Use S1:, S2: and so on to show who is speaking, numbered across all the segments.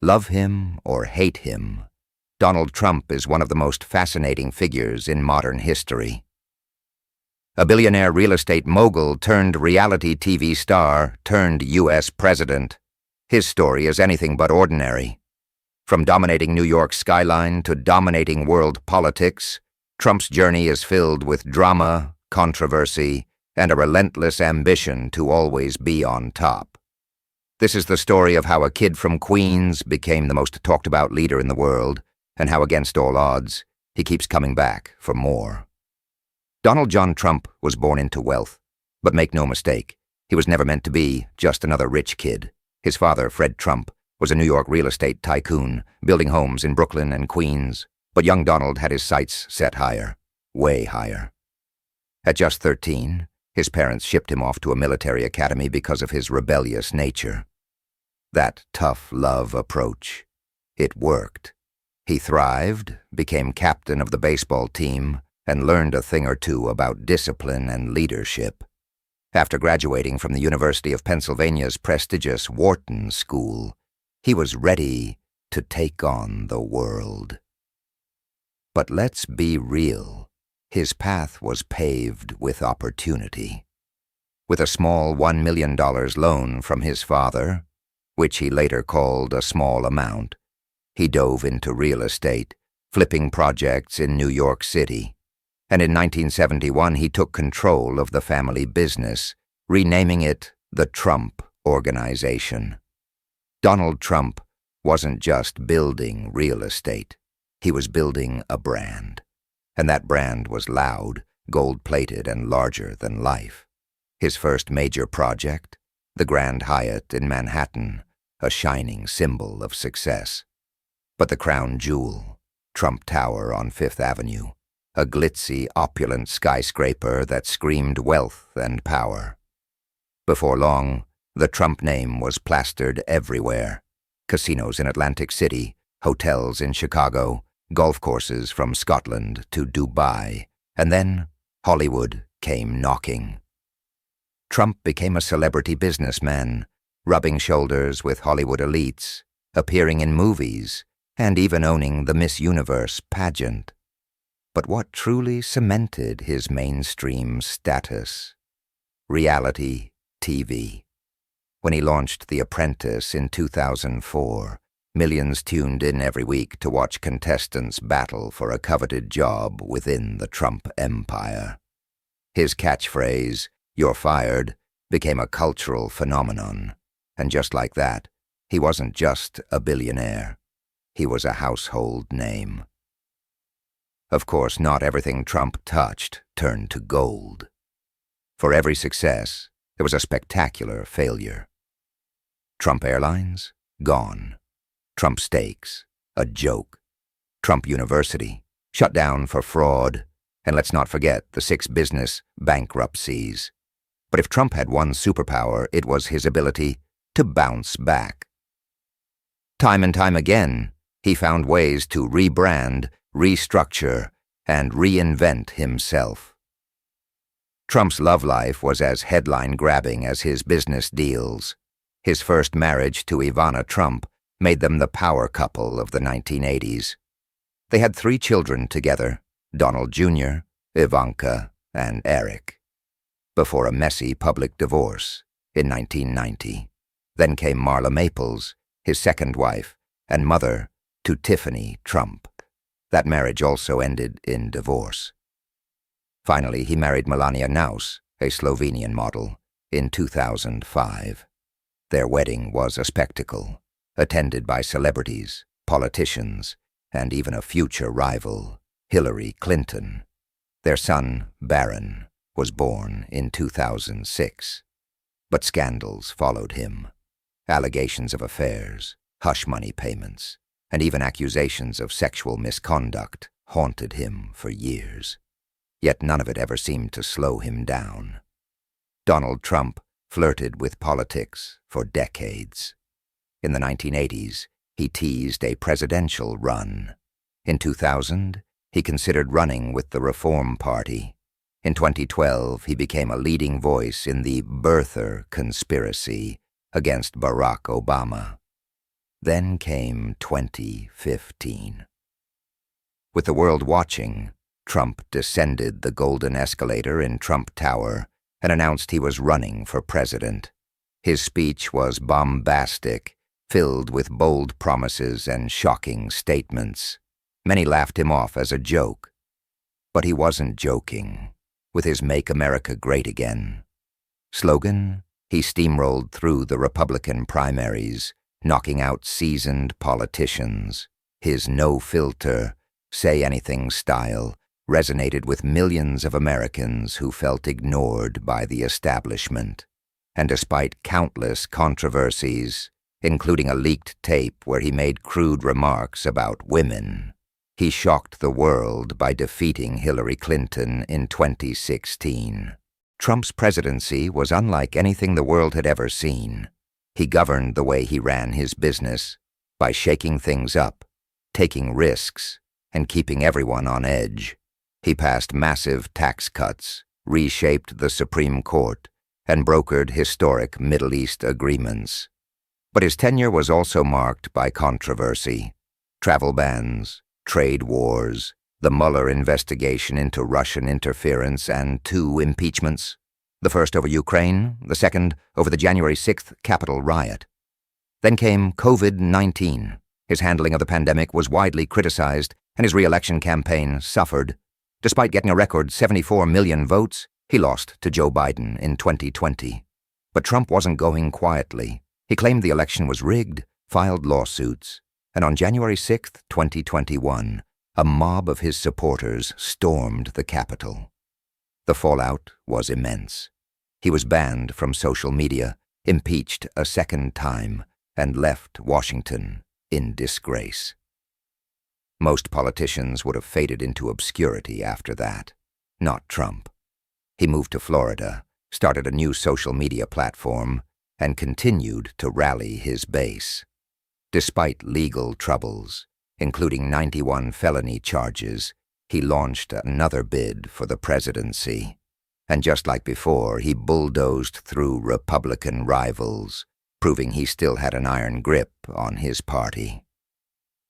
S1: Love him or hate him, Donald Trump is one of the most fascinating figures in modern history. A billionaire real estate mogul turned reality TV star turned U.S. president. His story is anything but ordinary. From dominating New York's skyline to dominating world politics, Trump's journey is filled with drama, controversy, and a relentless ambition to always be on top. This is the story of how a kid from Queens became the most talked-about leader in the world, and how, against all odds, he keeps coming back for more. Donald John Trump was born into wealth, but make no mistake, he was never meant to be just another rich kid. His father, Fred Trump, was a New York real estate tycoon, building homes in Brooklyn and Queens, but young Donald had his sights set higher, way higher. At just 13, his parents shipped him off to a military academy because of his rebellious nature. That tough love approach. It worked. He thrived, became captain of the baseball team, and learned a thing or two about discipline and leadership. After graduating from the University of Pennsylvania's prestigious Wharton School, he was ready to take on the world. But let's be real. His path was paved with opportunity. With a small $1 million loan from his father, which he later called a small amount, he dove into real estate, flipping projects in New York City. And in 1971, he took control of the family business, renaming it the Trump Organization. Donald Trump wasn't just building real estate. He was building a brand. And that brand was loud, gold-plated, and larger than life. His first major project, the Grand Hyatt in Manhattan, a shining symbol of success. But the crown jewel, Trump Tower on Fifth Avenue, a glitzy, opulent skyscraper that screamed wealth and power. Before long, the Trump name was plastered everywhere. Casinos in Atlantic City, hotels in Chicago, golf courses from Scotland to Dubai, and then Hollywood came knocking. Trump became a celebrity businessman, rubbing shoulders with Hollywood elites, appearing in movies, and even owning the Miss Universe pageant. But what truly cemented his mainstream status? Reality TV. When he launched The Apprentice in 2004, millions tuned in every week to watch contestants battle for a coveted job within the Trump empire. His catchphrase, "You're fired," became a cultural phenomenon. And just like that, he wasn't just a billionaire. He was a household name. Of course, not everything Trump touched turned to gold. For every success, there was a spectacular failure. Trump Airlines? Gone. Trump Steaks? A joke. Trump University? Shut down for fraud. And let's not forget the 6 business bankruptcies. But if Trump had one superpower, it was his ability to bounce back. Time and time again, he found ways to rebrand, restructure, and reinvent himself. Trump's love life was as headline-grabbing as his business deals. His first marriage to Ivana Trump made them the power couple of the 1980s. They had 3 children together, Donald Jr., Ivanka, and Eric, before a messy public divorce in 1990. Then came Marla Maples, his second wife, and mother to Tiffany Trump. That marriage also ended in divorce. Finally, he married Melania Naus, a Slovenian model, in 2005. Their wedding was a spectacle, attended by celebrities, politicians, and even a future rival, Hillary Clinton. Their son, Barron, was born in 2006. But scandals followed him. Allegations of affairs, hush money payments, and even accusations of sexual misconduct haunted him for years. Yet none of it ever seemed to slow him down. Donald Trump flirted with politics for decades. In the 1980s, he teased a presidential run. In 2000, he considered running with the Reform Party. In 2012, he became a leading voice in the birther conspiracy against Barack Obama. Then came 2015. With the world watching, Trump descended the golden escalator in Trump Tower and announced he was running for president. His speech was bombastic, filled with bold promises and shocking statements. Many laughed him off as a joke. But he wasn't joking. With his Make America Great Again slogan, he steamrolled through the Republican primaries, knocking out seasoned politicians. His no-filter, say-anything style resonated with millions of Americans who felt ignored by the establishment. And despite countless controversies, including a leaked tape where he made crude remarks about women, he shocked the world by defeating Hillary Clinton in 2016. Trump's presidency was unlike anything the world had ever seen. He governed the way he ran his business, by shaking things up, taking risks, and keeping everyone on edge. He passed massive tax cuts, reshaped the Supreme Court, and brokered historic Middle East agreements. But his tenure was also marked by controversy: travel bans, trade wars, the Mueller investigation into Russian interference, and 2 impeachments. The first over Ukraine, the second over the January 6th Capitol riot. Then came COVID-19. His handling of the pandemic was widely criticized, and his re-election campaign suffered. Despite getting a record 74 million votes, he lost to Joe Biden in 2020. But Trump wasn't going quietly. He claimed the election was rigged, filed lawsuits, and on January 6, 2021, a mob of his supporters stormed the Capitol. The fallout was immense. He was banned from social media, impeached a second time, and left Washington in disgrace. Most politicians would have faded into obscurity after that. Not Trump. He moved to Florida, started a new social media platform, and continued to rally his base. Despite legal troubles, including 91 felony charges, he launched another bid for the presidency. And just like before, he bulldozed through Republican rivals, proving he still had an iron grip on his party.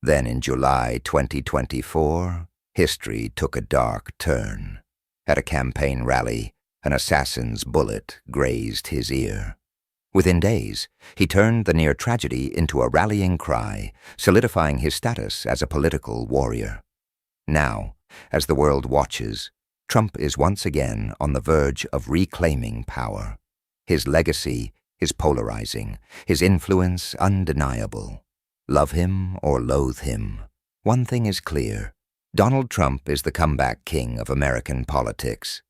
S1: Then in July 2024, history took a dark turn. At a campaign rally, an assassin's bullet grazed his ear. Within days, he turned the near tragedy into a rallying cry, solidifying his status as a political warrior. Now, as the world watches, Trump is once again on the verge of reclaiming power. His legacy is polarizing, his influence undeniable. Love him or loathe him, one thing is clear: Donald Trump is the comeback king of American politics.